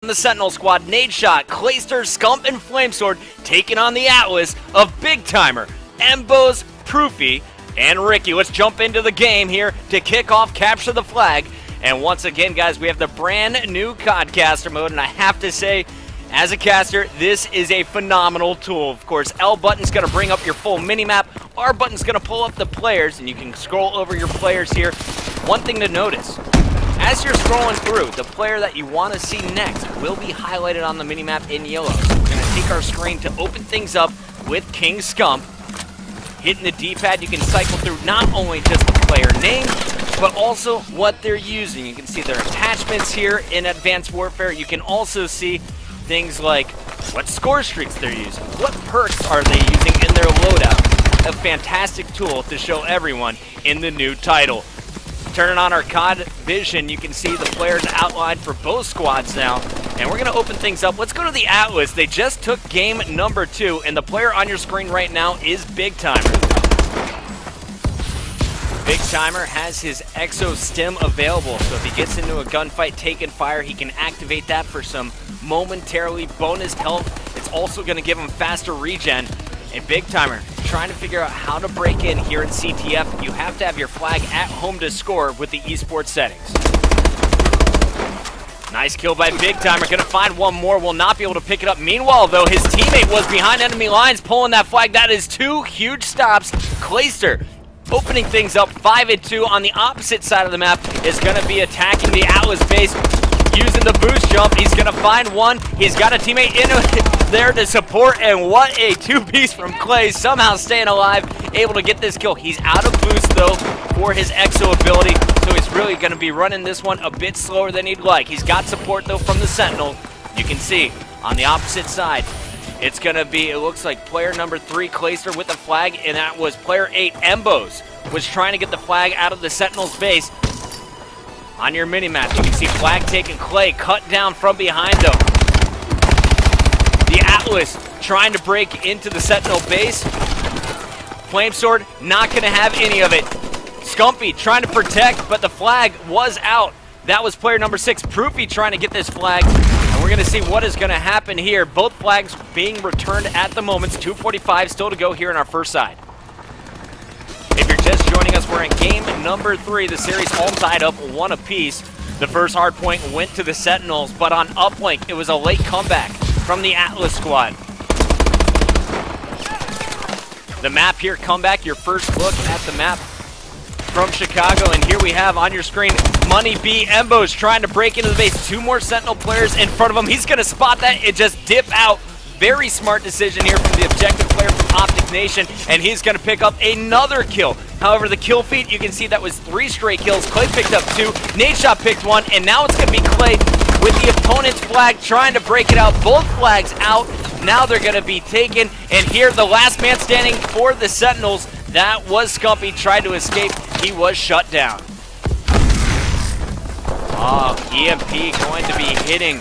the Sentinel squad, Nade Shot, Clayster, Scump, and Flamesword taking on the Atlas of Big Timer, Embos, Proofy, and Ricky. Let's jump into the game here to kick off Capture the Flag. And once again, guys, we have the brand new Codcaster mode, and I have to say, as a caster, this is a phenomenal tool. Of course, L button's going to bring up your full minimap, R button's going to pull up the players, and you can scroll over your players here. One thing to notice, as you're scrolling through, the player that you want to see next will be highlighted on the minimap in yellow. So we're going to take our screen to open things up with King Scump. Hitting the D-pad, you can cycle through not only just the player name, but also what they're using. You can see their attachments here in Advanced Warfare. You can also see things like what score streaks they're using, what perks are they using in their loadout. A fantastic tool to show everyone in the new title. Turning on our COD vision, you can see the players outlined for both squads now. And we're going to open things up. Let's go to the Atlas. They just took game number 2, and the player on your screen right now is Big Timer. Big Timer has his Exo Stim available, so if he gets into a gunfight taking fire, he can activate that for some momentarily bonus health. It's also going to give him faster regen. And Big Timer trying to figure out how to break in here in CTF. You have to have your flag at home to score with the esports settings. Nice kill by Big Timer. Going to find one more. Will not be able to pick it up. Meanwhile, though, his teammate was behind enemy lines pulling that flag. That is 2 huge stops. Clayster opening things up 5-2 on the opposite side of the map is going to be attacking the Atlas base. Using the boost jump, he's going to find one. He's got a teammate in there to support, and what a two-piece from Clay, somehow staying alive, able to get this kill. He's out of boost, though, for his Exo ability, so he's really going to be running this one a bit slower than he'd like. He's got support, though, from the Sentinel. You can see on the opposite side, it's going to be, it looks like player number 3, Clayster, with the flag, and that was player 8, Embos, was trying to get the flag out of the Sentinel's base. On your minimap, you can see flag taking Clay, cut down from behind though. The Atlas trying to break into the Sentinel base. Flamesword not going to have any of it. Scumpy trying to protect, but the flag was out. That was player number 6, Proofy, trying to get this flag. And we're going to see what is going to happen here. Both flags being returned at the moment. It's 2:45 still to go here in our first side. If you're just joining us, we're in game number 3. The series all tied up 1 apiece. The first hard point went to the Sentinels, but on uplink, it was a late comeback from the Atlas squad. The map here, comeback, your first look at the map from Chicago, and here we have on your screen, Money B, Embos trying to break into the base. 2 more Sentinel players in front of him. He's going to spot that and just dip out. Very smart decision here from the objective player from Optic Nation, and he's going to pick up another kill. However, the kill feed, you can see that was 3 straight kills. Clay picked up 2, Nade Shot picked 1, and now it's going to be Clay with the opponent's flag trying to break it out. Both flags out. Now they're going to be taken, and here the last man standing for the Sentinels, that was Scumpy, tried to escape. He was shut down. EMP going to be hitting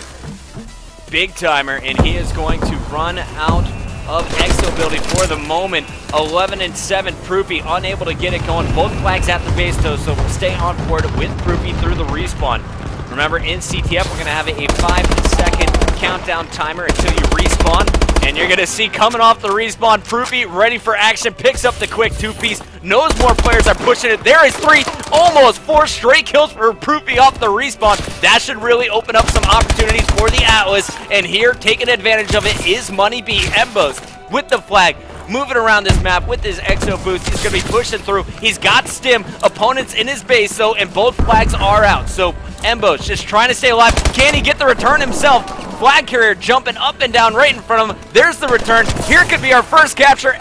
Big Timer, and he is going to run out of Exo ability for the moment. 11-7, Proofy unable to get it going. Both flags at the base though, so we'll stay on board with Proofy through the respawn. Remember, in CTF, we're going to have a 5-second countdown timer until you respawn. And you're going to see coming off the respawn, Proofy ready for action, picks up the quick 2-piece, knows more players are pushing it. There is 3, almost 4 straight kills for Proofy off the respawn. That should really open up some opportunities for the Atlas. And here, taking advantage of it is Money B, Embos with the flag. Moving around this map with his Exo boost. He's going to be pushing through. He's got Stim. Opponents in his base, though, and both flags are out. So Embos just trying to stay alive. Can he get the return himself? Flag carrier jumping up and down right in front of him. There's the return. Here could be our first capture.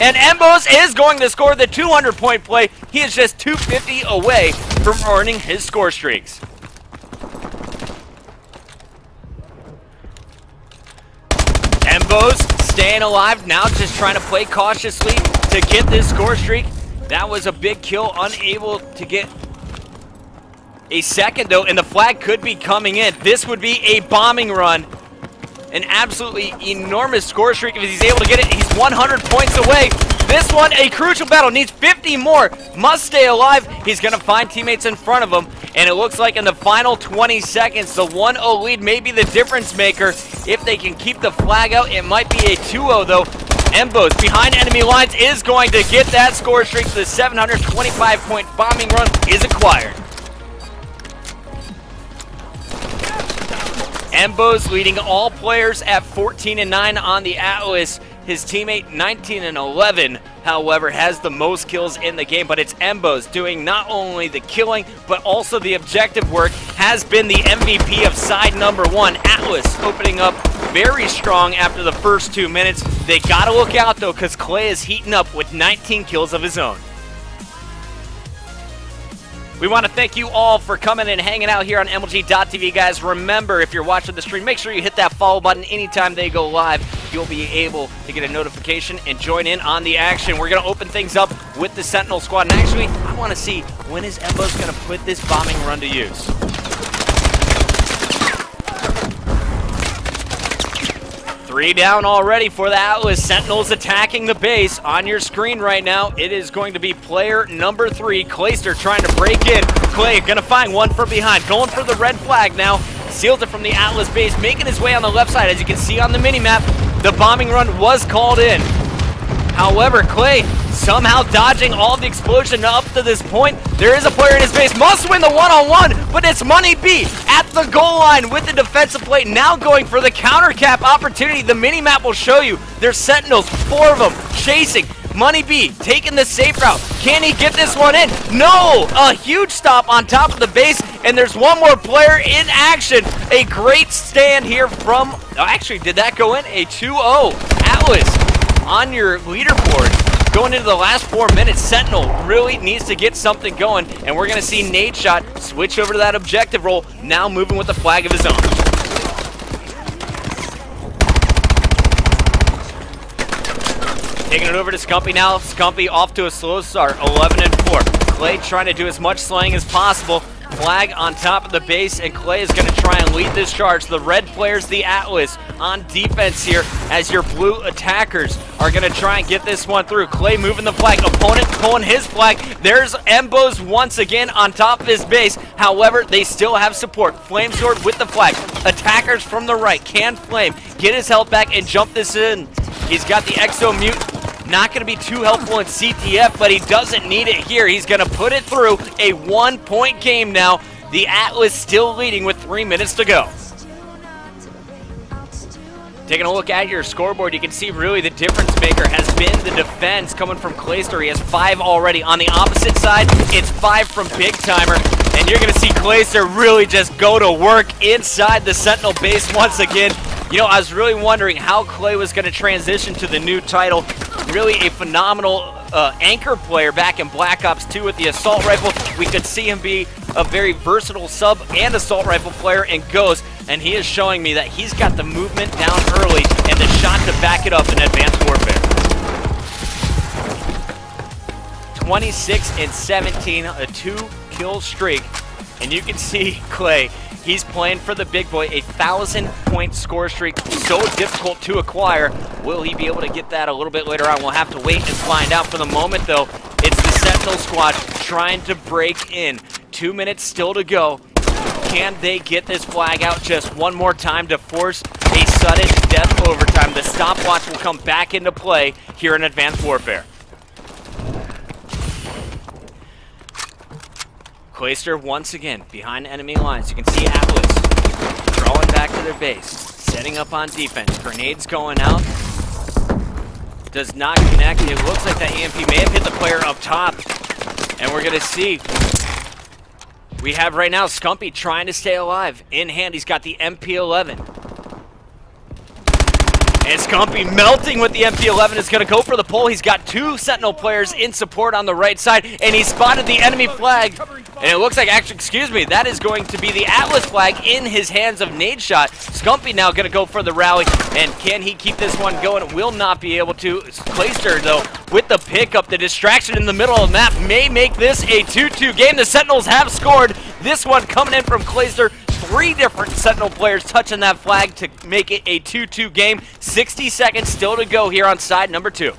And Embos is going to score the 200-point play. He is just 250 away from earning his score streaks. Embos staying alive, now just trying to play cautiously to get this score streak. That was a big kill, unable to get a second though, and the flag could be coming in. This would be a bombing run. An absolutely enormous score streak if he's able to get it. He's 100 points away. This one, a crucial battle, needs 50 more. Must stay alive. He's going to find teammates in front of him. And it looks like in the final 20 seconds, the 1-0 lead may be the difference maker. If they can keep the flag out, it might be a 2-0 though. Embos behind enemy lines is going to get that score streak. The 725-point bombing run is acquired. Embos leading all players at 14-9 on the Atlas. His teammate 19-11, however, has the most kills in the game, but it's Embos doing not only the killing, but also the objective work, has been the MVP of side number 1. Atlas opening up very strong after the first 2 minutes. They gotta look out though, because Clay is heating up with 19 kills of his own. We want to thank you all for coming and hanging out here on MLG.TV, guys. Remember, if you're watching the stream, make sure you hit that follow button anytime they go live. You'll be able to get a notification and join in on the action. We're going to open things up with the Sentinel squad. And actually, I want to see when is Embos going to put this bombing run to use. 3 down already for the Atlas. Sentinels attacking the base. On your screen right now, it is going to be player number 3, Clayster, trying to break in. Clay gonna find one from behind, going for the red flag now. Seals it from the Atlas base, making his way on the left side. As you can see on the minimap, the bombing run was called in. However, Clay somehow dodging all the explosion up to this point. There is a player in his base, must win the one-on-one, but it's Money B at the goal line with the defensive plate, now going for the counter cap opportunity. The mini-map will show you. There's Sentinels, 4 of them, chasing. Money B taking the safe route. Can he get this one in? No! A huge stop on top of the base, and there's one more player in action. A great stand here from, actually, did that go in? A 2-0. Atlas on your leaderboard. Going into the last 4 minutes, Sentinel really needs to get something going, and we're going to see Nadeshot switch over to that objective role, now moving with the flag of his own. Taking it over to Scumpy now. Scumpy off to a slow start, 11-4. Clay trying to do as much slaying as possible. Flag on top of the base, and Clay is going to try and lead this charge. The red players, the Atlas, on defense here as your blue attackers are going to try and get this one through. Clay moving the flag, opponent pulling his flag. There's Embos once again on top of his base. However, they still have support. Flamesword with the flag. Attackers from the right. Can Flame get his health back and jump this in? He's got the Exo Mute. Not going to be too helpful in CTF, but he doesn't need it here. He's going to put it through. A 1-point game now. The Atlas still leading with 3 minutes to go. Taking a look at your scoreboard, you can see really the difference maker has been the defense coming from Clayster. He has 5 already. On the opposite side, it's 5 from Big Timer. And you're going to see Clayster really just go to work inside the Sentinel base once again. You know, I was really wondering how Clay was going to transition to the new title. Really a phenomenal anchor player back in Black Ops 2 with the assault rifle. We could see him be a very versatile sub and assault rifle player in Ghost, and he is showing me that he's got the movement down early and the shot to back it up in Advanced Warfare. 26-17, a 2-kill streak, and you can see Clay. He's playing for the big boy, a 1,000-point score streak, so difficult to acquire. Will he be able to get that a little bit later on? We'll have to wait and find out. For the moment, though, it's the Sentinel squad trying to break in. 2 minutes still to go. Can they get this flag out just one more time to force a sudden death overtime? The stopwatch will come back into play here in Advanced Warfare. Clayster once again behind enemy lines. You can see Atlas drawing back to their base, setting up on defense. Grenades going out. Does not connect. It looks like that EMP may have hit the player up top. And we're going to see. We have right now Scumpy trying to stay alive. In hand, he's got the MP11. And Scumpy melting with the MP11 is going to go for the pull. He's got 2 Sentinel players in support on the right side, and he spotted the enemy flag. And it looks like, actually, excuse me, that is going to be the Atlas flag in his hands of Nadeshot. Scumpy now going to go for the rally, and can he keep this one going? Will not be able to. Clayster, though, with the pickup, the distraction in the middle of the map may make this a 2-2 game. The Sentinels have scored. This one coming in from Clayster. 3 different Sentinel players touching that flag to make it a 2-2 game. 60 seconds still to go here on side number 2.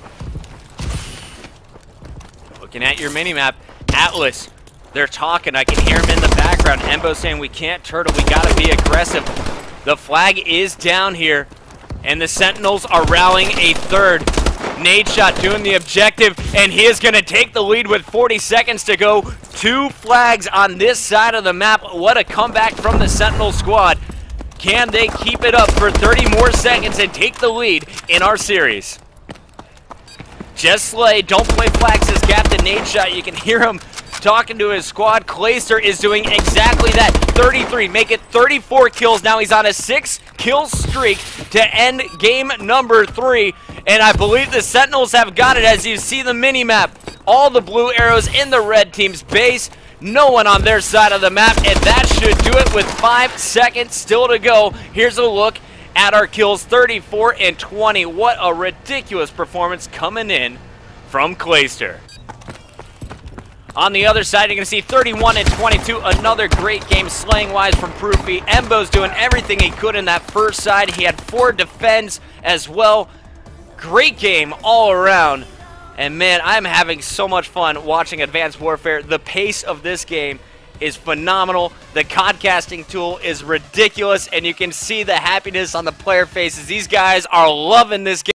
Looking at your minimap, Atlas They're talking. I can hear him in the background. Embo saying we can't turtle. We got to be aggressive. The flag is down here, and the Sentinels are rallying a third. Nade shot doing the objective, and he is going to take the lead with 40 seconds to go. 2 flags on this side of the map. What a comeback from the Sentinel squad. Can they keep it up for 30 more seconds and take the lead in our series? Jess Slay, don't play flags as Captain Nade shot. You can hear him talking to his squad. Clayster is doing exactly that. 33, make it 34 kills. Now he's on a 6-kill streak to end game number 3. And I believe the Sentinels have got it as you see the mini-map. All the blue arrows in the red team's base. No one on their side of the map, and that should do it with 5 seconds still to go. Here's a look at our kills, 34 and 20. What a ridiculous performance coming in from Clayster. On the other side, you're going to see 31 and 22. Another great game slaying-wise from Proofy. Embo's doing everything he could in that first side. He had 4 defends as well. Great game all around. And man, I'm having so much fun watching Advanced Warfare. The pace of this game is phenomenal. The codcasting tool is ridiculous, and you can see the happiness on the player faces. These guys are loving this game.